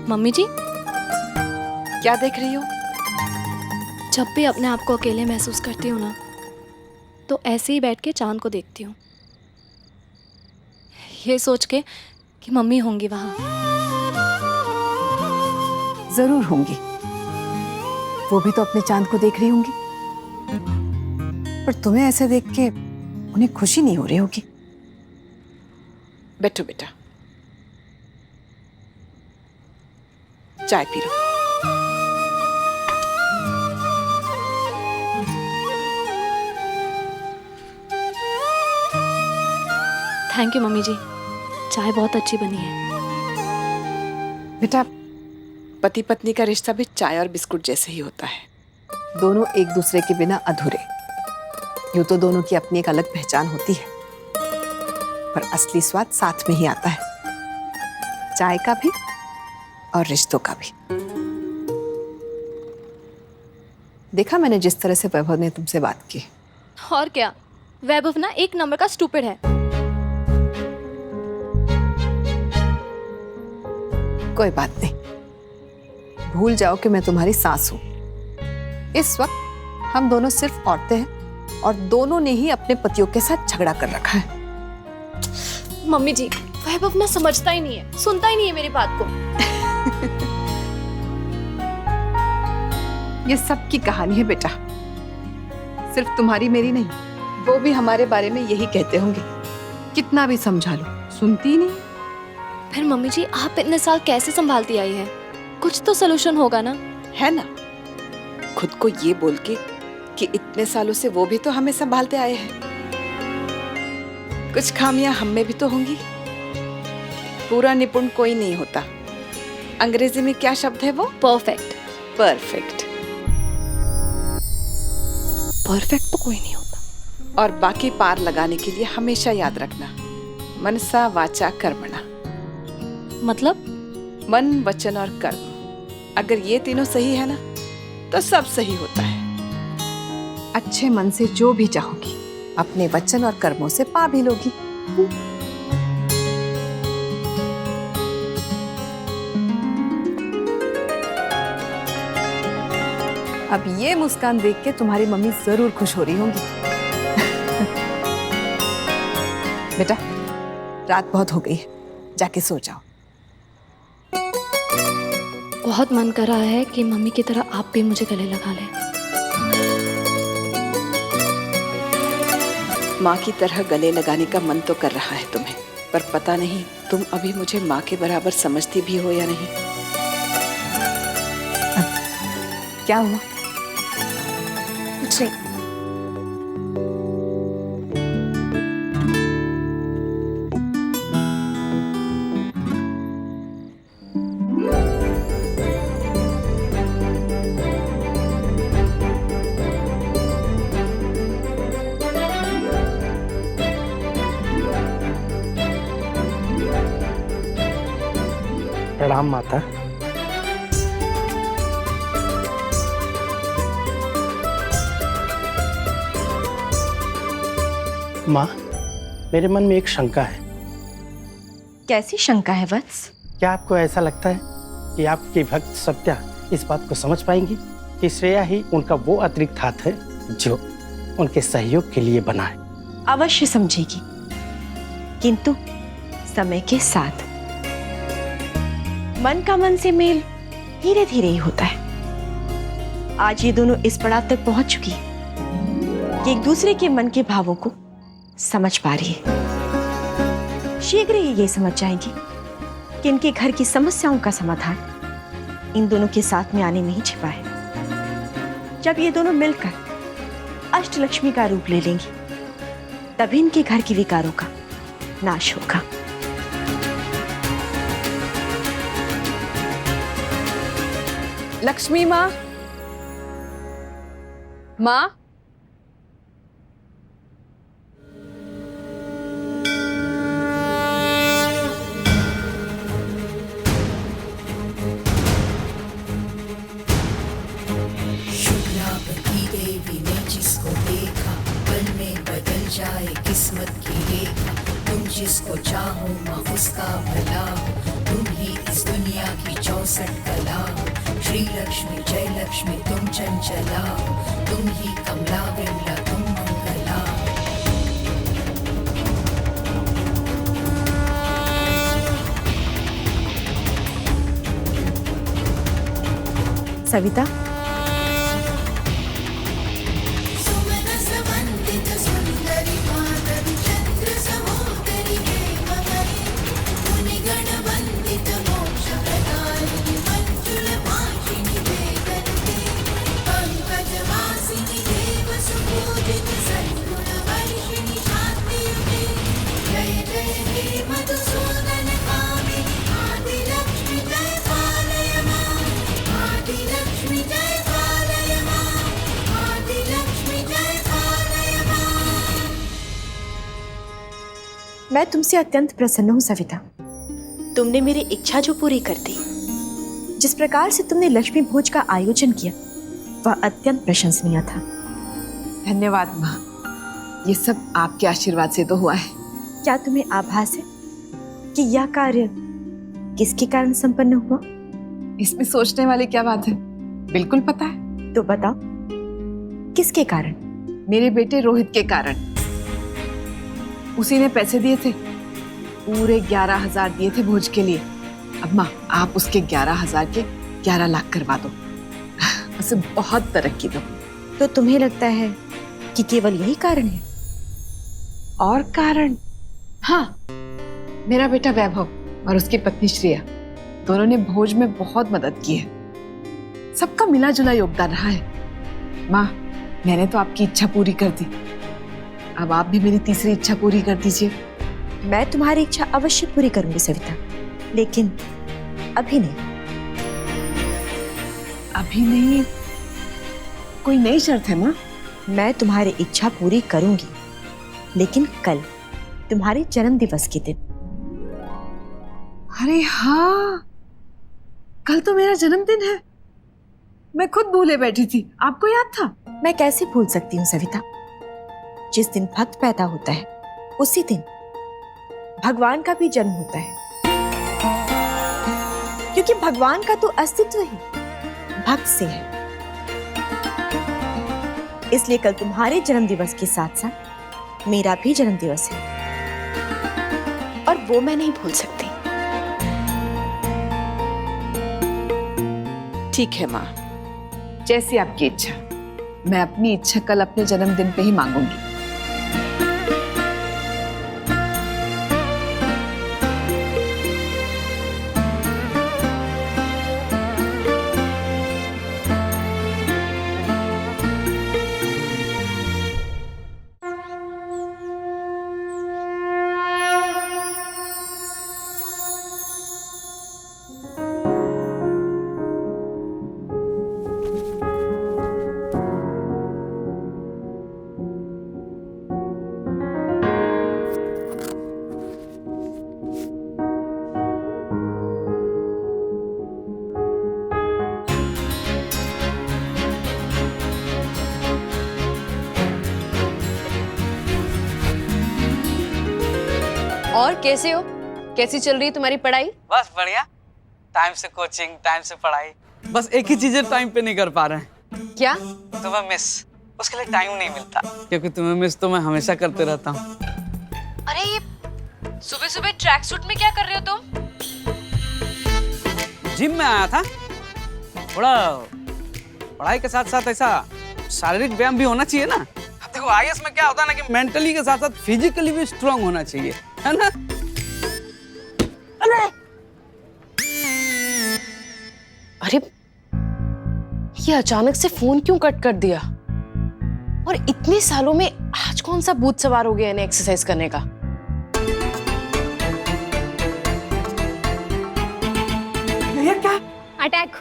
Mummy जी, क्या देख रही हो? जब भी अपने आप को अकेले महसूस करती हूँ ना, तो ऐसे ही बैठ के चांद को देखती हूँ, ये सोच के कि मम्मी होंगी वहाँ। जरूर होंगी, वो भी तो अपने चांद को देख रही होंगी, पर तुम्हें ऐसे देख के उन्हें खुशी नहीं हो रही होगी। बैठो बेटा, चाय पी लो। थैंक यू मम्मी जी, चाय बहुत अच्छी बनी है। बेटा, पति पत्नी का रिश्ता भी चाय और बिस्कुट जैसे ही होता है। दोनों एक दूसरे के बिना अधूरे। यूं तो दोनों की अपनी एक अलग पहचान होती है, पर असली स्वाद साथ में ही आता है, चाय का भी और रिश्तों का भी। देखा मैंने जिस तरह से वैभव ने तुमसे बात की। और क्या, वैभव ना एक नंबर का स्टूपिड है। कोई बात नहीं, भूल जाओ कि मैं तुम्हारी सास हूं। इस वक्त हम दोनों सिर्फ औरतें हैं और दोनों ने ही अपने पतियों के साथ झगड़ा कर रखा है। मम्मी जी, वैभव ना समझता ही नहीं है, सुनता ही नहीं है मेरी बात को। ये सब की कहानी है बेटा, सिर्फ तुम्हारी मेरी नहीं, वो भी हमारे बारे में यही कहते होंगे। कितना भी समझा लो, सुनती नहीं। फिर मम्मी जी, आप इतने साल कैसे संभालती आई है? कुछ तो सोल्यूशन होगा ना? है ना, खुद को ये बोल के कि इतने सालों से वो भी तो हमें संभालते आए हैं। कुछ खामियां हम में भी तो होंगी। पूरा निपुण कोई नहीं होता। अंग्रेजी में क्या शब्द है वो? परफेक्ट। परफेक्ट। परफेक्ट तो कोई नहीं होता। और बाकी पार लगाने के लिए हमेशा याद रखना, मनसा वाचा कर्मणा। मतलब? मन, वचन और कर्म, अगर ये तीनों सही है ना, तो सब सही होता है। अच्छे मन से जो भी चाहोगी, अपने वचन और कर्मों से पा भी लोगी। अब ये मुस्कान देख के तुम्हारी मम्मी जरूर खुश हो रही होंगी। बेटा, रात बहुत हो गई है, जाके सो जाओ। बहुत मन कर रहा है कि मम्मी की तरह आप भी मुझे गले लगा लें। माँ की तरह गले लगाने का मन तो कर रहा है तुम्हें, पर पता नहीं तुम अभी मुझे माँ के बराबर समझती भी हो या नहीं। क्या हुआ? कुछ नहीं। प्रणाम माता। माँ, मेरे मन में एक शंका है। कैसी शंका है वत्स? क्या आपको ऐसा लगता है कि आपकी भक्त सत्या इस बात को समझ पाएंगी कि श्रेया ही उनका वो अतिरिक्त हाथ है जो उनके सहयोग के लिए बना है? अवश्य समझेगी, किंतु समय के साथ। मन का मन से मेल धीरे धीरे ही होता है। आज ये दोनों इस पड़ाव तक पहुंच चुकी है कि एक दूसरे के मन के भावों को समझ पा रही है। शीघ्र ही ये समझ जाएंगी कि इनके घर की समस्याओं का समाधान इन दोनों के साथ में आने में ही छिपा है। जब ये दोनों मिलकर अष्टलक्ष्मी का रूप ले लेंगी, तभी इनके घर के विकारों का नाश होगा। लक्ष्मी माँ, माँ, शुक्लापति देवी ने जिसको देखा, पल में बदल जाए किस्मत की रेखा। तुम जिसको चाहो माँ उसका भला हो, तुम ही इस दुनिया की चौसठ कला श्री लक्ष्मी जय लक्ष्मी तुम चंचला तुम ही कमला विमला तुम मंगला। सविता, मैं तुमसे अत्यंत प्रसन्न हूँ सविता। तुमने मेरी इच्छा जो पूरी कर दी, जिस प्रकार से तुमने लक्ष्मी भोज का आयोजन किया वह अत्यंत प्रशंसनीय था। धन्यवाद माँ, ये सब आपके आशीर्वाद से तो हुआ है। क्या तुम्हें आभास है कि यह कार्य किसके कारण संपन्न हुआ? इसमें सोचने वाली क्या बात है, बिल्कुल पता है। तो बताओ, किसके कारण? मेरे बेटे रोहित के कारण। उसी ने पैसे दिए थे, पूरे 11,000 दिए थे भोज के लिए। अब माँ, आप उसके 11,000 के 11 लाख करवा दो, उसे बहुत तरक्की दो। तो तुम्हें लगता है कि केवल यही कारण है? और कारण? हाँ, मेरा बेटा वैभव और उसकी पत्नी श्रेया दोनों ने भोज में बहुत मदद की है। सबका मिला जुला योगदान रहा है। माँ, मैंने तो आपकी इच्छा पूरी कर दी, अब आप भी मेरी तीसरी इच्छा पूरी कर दीजिए। मैं तुम्हारी इच्छा अवश्य पूरी करूंगी सविता, लेकिन अभी नहीं। अभी नहीं? कोई नई शर्त है माँ? मैं तुम्हारी इच्छा पूरी करूंगी, लेकिन कल, तुम्हारे जन्म दिवस के दिन। अरे हाँ, कल तो मेरा जन्मदिन है। मैं खुद भूले बैठी थी, आपको याद था? मैं कैसे भूल सकती हूँ सविता। जिस दिन भक्त पैदा होता है उसी दिन भगवान का भी जन्म होता है, क्योंकि भगवान का तो अस्तित्व ही भक्त से है। इसलिए कल तुम्हारे जन्म दिवस के साथ साथ मेरा भी जन्म दिवस है, और वो मैं नहीं भूल सकती। ठीक है माँ, जैसी आपकी इच्छा। मैं अपनी इच्छा कल अपने जन्मदिन पे ही मांगूंगी। और कैसे हो? कैसी चल रही है तुम्हारी पढ़ाई? बस बढ़िया, टाइम से कोचिंग, टाइम से पढ़ाई। बस एक ही चीजें टाइम पे नहीं कर पा रहे हैं। क्या? तुम्हें मिस, उसके लिए टाइम नहीं मिलता, क्योंकि तुम्हें मिस तो मैं हमेशा करते रहता हूँ। अरे ये सुबह सुबह ट्रैक सूट में क्या कर रहे हो तुम? जिम में आया था, थोड़ा पढ़ाई के साथ साथ ऐसा शारीरिक व्यायाम भी होना चाहिए ना। देखो आईएएस में क्या होता है ना कि मेंटली के साथ साथ फिजिकली भी स्ट्रांग होना चाहिए, है ना? अरे ये अचानक से फोन क्यों कट कर दिया? और इतने सालों में आज कौन सा भूत सवार हो गया इन्हें एक्सरसाइज करने का? क्या? अटैक।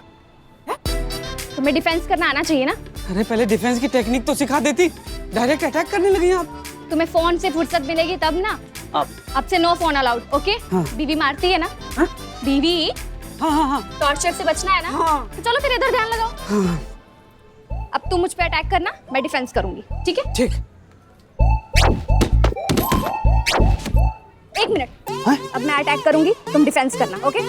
तुम्हें डिफेंस करना आना चाहिए ना। अरे पहले डिफेंस की टेक्निक तो सिखा देती, डायरेक्ट अटैक करने लगी आप। तुम्हें फोन से फुर्सत मिलेगी तब ना। अब से नो फोन अलाउड, ओके? हाँ। बीवी मारती है ना? हाँ? बीवी हाँ हाँ हाँ। टॉर्चर से बचना है ना? हाँ। तो चलो फिर इधर ध्यान लगाओ। हाँ। अब तुम मुझ पे अटैक करना, मैं डिफेंस करूंगी, ठीक है? ठीक। 1 मिनट। हाँ? अब मैं अटैक करूंगी, तुम डिफेंस करना, ओके?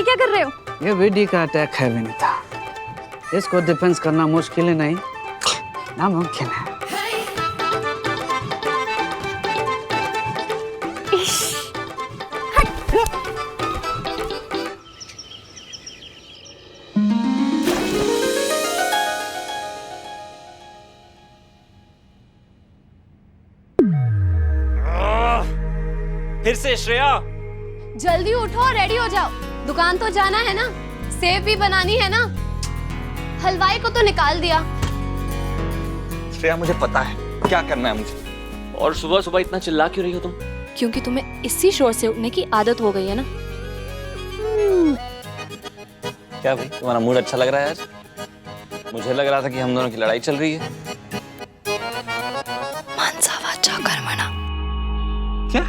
ये क्या कर रहे हो? ये वीडी का अटैक है विनीता, इसको डिफेंस करना मुश्किल ही नहीं नामुमकिन है। फिर से श्रेया। जल्दी उठो और रेडी हो जाओ, दुकान तो जाना है ना, सेव भी बनानी है ना। हलवाई को तो निकाल दिया। श्रेया मुझे पता है क्या करना है मुझे। और सुबह सुबह इतना चिल्ला क्यों रही हो तुम? क्योंकि तुम्हें इसी शोर से उठने की आदत हो गई है ना। क्या भाई तुम्हारा मूड अच्छा लग रहा है आज? मुझे लग रहा था कि हम दोनों की लड़ाई चल रही है। मनसा वाचा कर्मणा। क्या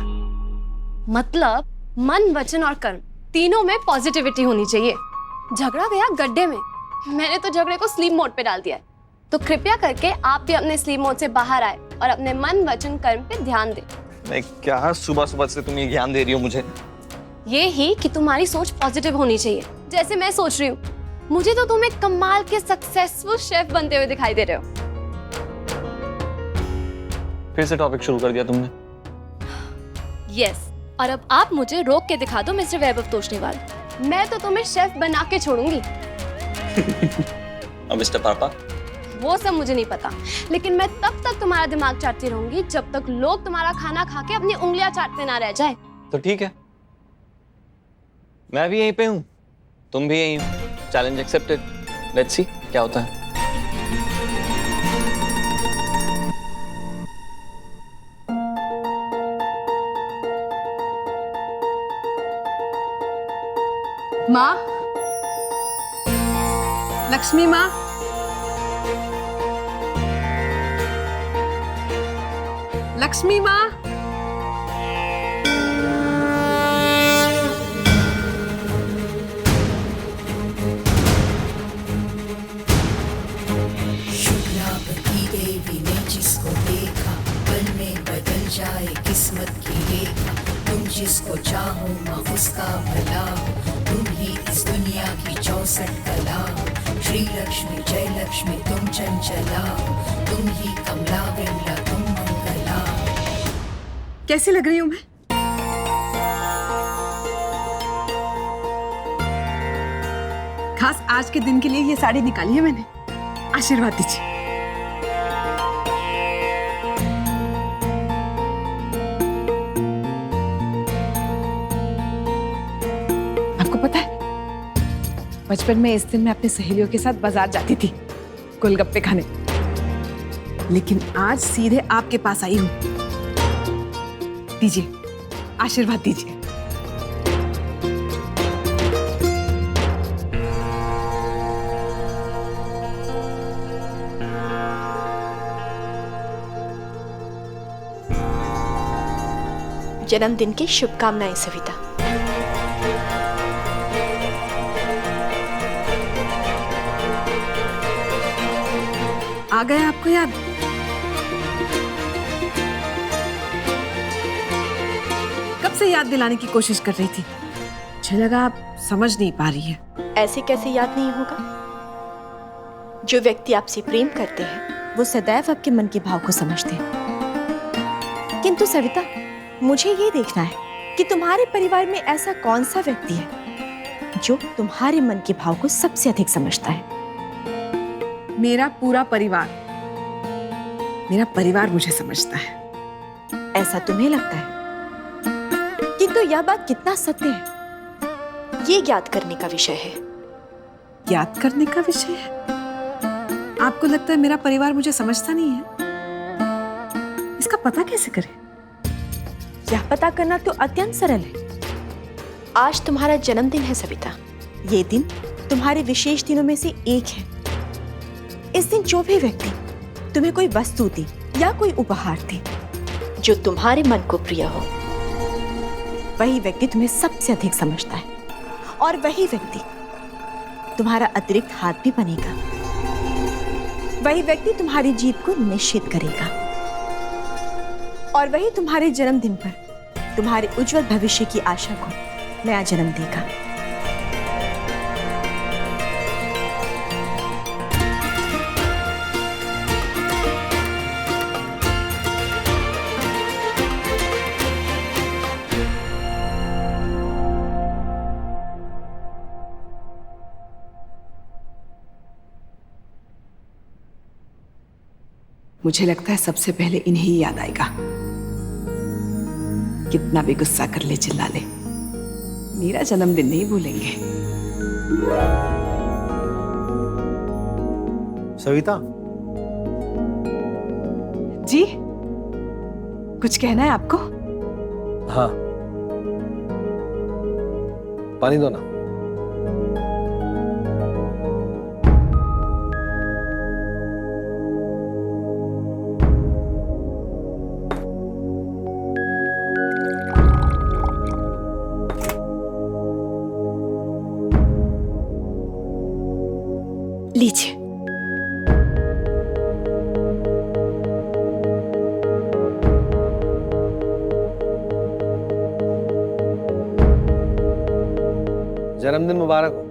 मतलब मन, वचन और कर्म तीनों में पॉजिटिविटी होनी चाहिए। झगड़ा गया गड्ढे में, मैंने तो झगड़े को स्लीप मोड पे डाल दिया है। तो कृपया करके आप भी अपने स्लीप मोड से बाहर आए और अपने मन, वचन, कर्म पे ध्यान दें। मैं क्या सुबह सुबह से तुम ये ज्ञान दे रही हो मुझे? ये ही कि तुम्हारी सोच पॉजिटिव होनी चाहिए, जैसे मैं सोच रही हूँ। मुझे तो तुम एक कमाल के सक्सेसफुल शेफ बनते हुए दिखाई दे रहे हो। फिर से टॉपिक शुरू कर दिया तुमने। यस, और अब आप मुझे रोक के दिखा दो मिस्टर वैभव तोषनीवाल, मैं तो तुम्हें शेफ बना के छोड़ूंगी। अब मिस्टर पापा? वो सब मुझे नहीं पता, लेकिन मैं तब तक तुम्हारा दिमाग चाटती रहूंगी जब तक लोग तुम्हारा खाना खा के अपनी उंगलियां चाटते ना रह जाए। तो ठीक है, मैं भी यहीं पे हूँ, तुम भी यहीं हो। Challenge accepted. लेट्स सी क्या होता है। माँ, लक्ष्मी माँ, लक्ष्मी माँ। शुक्लापति देवी ने जिसको देखा, पल में बदल जाए किस्मत की रेखा। तुम जिसको चाहो माँ उसका भला हो, तुम ही इस दुनिया की 64 कला हो। श्री लक्ष्मी जय लक्ष्मी तुम चंचला हो, तुम ही कमला विमला तुम मंगला हो। कैसी लग रही हूँ मैं? खास आज के दिन के लिए ये साड़ी निकाली है मैंने, आशीर्वाद दीजिए। आपको पता है, बचपन में इस दिन मैं अपनी सहेलियों के साथ बाजार जाती थी गोलगप्पे खाने, लेकिन आज सीधे आपके पास आई हूं। दीजिए, आशीर्वाद दीजिए। जन्मदिन की शुभकामनाएं सविता। आ गया आपको याद? कब से याद दिलाने की कोशिश कर रही थी, मुझे लगा आप समझ नहीं पा रही है। ऐसे कैसे याद नहीं होगा? जो व्यक्ति आपसे प्रेम करते हैं वो सदैव आपके मन के भाव को समझते हैं। किंतु सविता, मुझे ये देखना है कि तुम्हारे परिवार में ऐसा कौन सा व्यक्ति है जो तुम्हारे मन के भाव को सबसे अधिक समझता है। मेरा पूरा परिवार, मेरा परिवार मुझे समझता है। ऐसा तुम्हें लगता है, किंतु यह बात कितना सत्य है ये ज्ञात करने का विषय है। याद करने का विषय है? आपको लगता है मेरा परिवार मुझे समझता नहीं है? इसका पता कैसे करें? यह पता करना तो अत्यंत सरल है। आज तुम्हारा जन्मदिन है सविता। ये दिन तुम्हारे विशेष दिनों में से एक है। इस दिन जो भी व्यक्ति तुम्हें कोई वस्तु दे या कोई उपहार दे जो तुम्हारे मन को प्रिय हो, वही व्यक्ति तुम्हें सबसे अधिक समझता है, और वही व्यक्ति तुम्हारा अतिरिक्त हाथ भी बनेगा। वही व्यक्ति तुम्हारी जीत को निश्चित करेगा, और वही तुम्हारे जन्मदिन पर तुम्हारे उज्जवल भविष्य की आशा को नया जन्म देगा। मुझे लगता है सबसे पहले इन्हें ही याद आएगा। कितना भी गुस्सा कर ले, चिल्ला ले, मेरा जन्मदिन नहीं भूलेंगे। सविता, जी, कुछ कहना है आपको? हाँ, पानी दो ना। लीजिए। जन्मदिन मुबारक हो।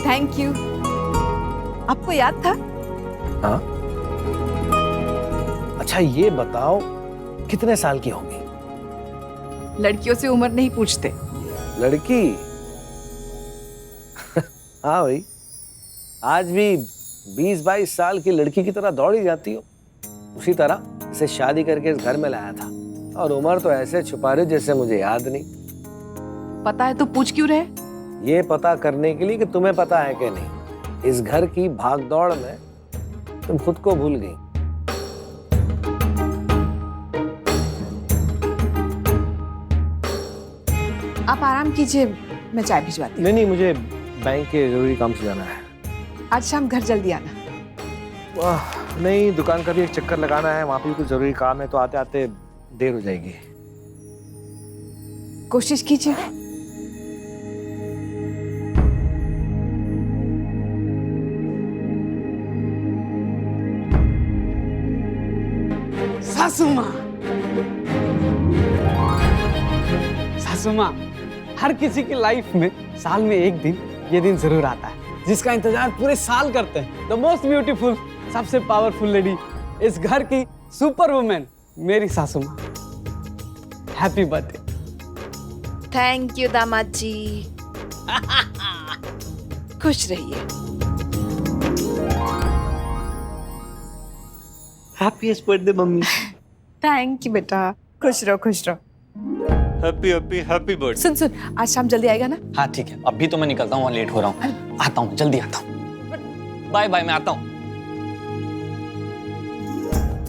Thank you. आपको याद था? हाँ। अच्छा ये बताओ, कितने साल की होगी? लड़कियों से उम्र नहीं पूछते। लड़की? हाँ भाई, आज भी 20-22 साल की लड़की की तरह दौड़ी जाती हो। उसी तरह इसे शादी करके इस घर में लाया था, और उम्र तो ऐसे छुपा रही जैसे मुझे याद नहीं। पता है तो पूछ क्यों रहे? ये पता करने के लिए कि तुम्हें पता है कि नहीं। इस घर की भागदौड़ में तुम खुद को भूल गई। आप आराम कीजिए, मैं चाय भिजवाती नहीं, मुझे बैंक के जरूरी काम से जाना है। हूँ। आज शाम घर जल्दी आना। नहीं, दुकान का भी एक चक्कर लगाना है, वहां पे भी कुछ जरूरी काम है, तो आते आते देर हो जाएगी। कोशिश कीजिए। सासू माँ, सासू माँ, हर किसी की लाइफ में साल में एक दिन ये दिन जरूर आता है जिसका इंतजार पूरे साल करते हैं। द मोस्ट ब्यूटीफुल, सबसे पावरफुल लेडी, इस घर की सुपर वुमेन, मेरी सासू माँ। Happy birthday. थैंक यू दामाद जी। खुश रहिए। Happiest birthday mummy. Thank you बेटा, खुश रहो खुश रहो। Happy happy happy birthday. सुन सुन, आज शाम जल्दी आएगा ना? हाँ ठीक है, अभी तो मैं निकलता हूँ, लेट हो रहा हूँ। आता हूँ, जल्दी आता हूँ। बाय बाय, मैं आता हूँ।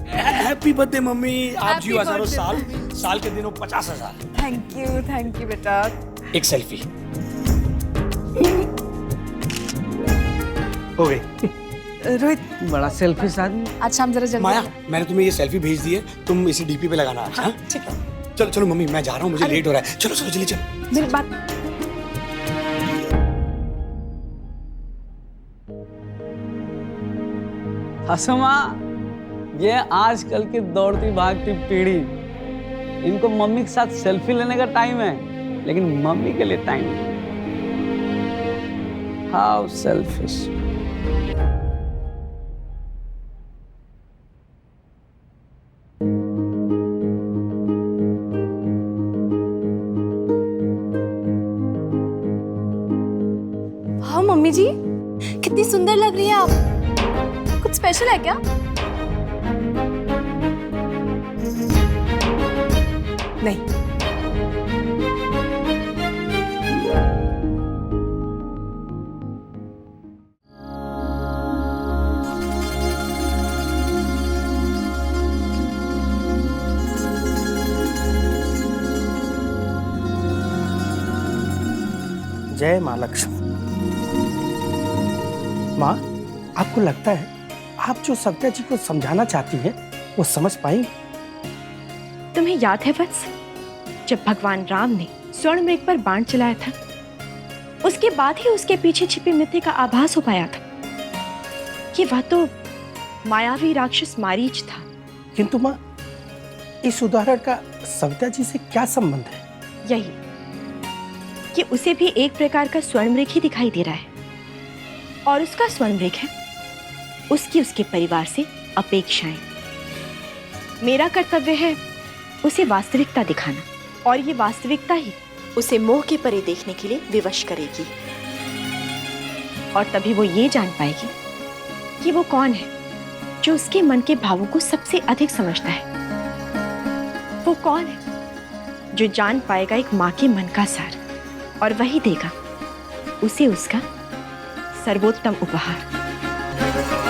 Happy birthday mummy. आप जियो हजारों साल, साल के दिनों 50,000। थैंक यू बेटा। एक सेल्फी हो गई। रोहित, बड़ा सेल्फिश आदमी। आज शाम जरा जल्दी माया, आना। मैंने तुम्हें ये सेल्फी भेज दी है, तुम इसे डीपी पे लगाना। हाँ ठीक है। चलो चलो मम्मी, मैं जा रहा हूँ, मुझे लेट हो रहा है। चलो चलो जल्दी चलो। मेरी बात। सासू माँ, ये आजकल की दौड़ती भागती पीढ़ी, इनको मम्मी के साथ सेल्फी लेने का टाइम है, लेकिन मम्मी के लिए टाइम नहीं। How selfish. हाँ मम्मी जी, कितनी सुंदर लग रही है आप। कुछ स्पेशल है क्या? नहीं, जय माँ लक्ष्मी। माँ, आपको लगता है आप जो सत्या जी को समझाना चाहती हैं वो समझ पाएंगी? तुम्हें याद है वत्स, जब भगवान राम ने स्वर्ण मृग पर बाण चलाया था, उसके बाद ही उसके पीछे छिपे मित्र का आभास हो पाया था कि वह तो मायावी राक्षस मारीच था। किंतु माँ, इस उदाहरण का सत्या जी से क्या संबंध है? यही कि उसे भी एक प्रकार का स्वर्ण मृग ही दिखाई दे रहा है, और उसका स्वर्ण मृग है उसकी उसके परिवार से अपेक्षाएं। मेरा कर्तव्य है उसे वास्तविकता दिखाना, और ये वास्तविकता ही उसे मोह के परे देखने के लिए विवश करेगी। और तभी वो ये जान पाएगी कि वो कौन है जो उसके मन के भावों को सबसे अधिक समझता है। वो कौन है जो जान पाएगा एक माँ के मन का सार और वही देगा उसे उसका सर्वोत्तम उपहार।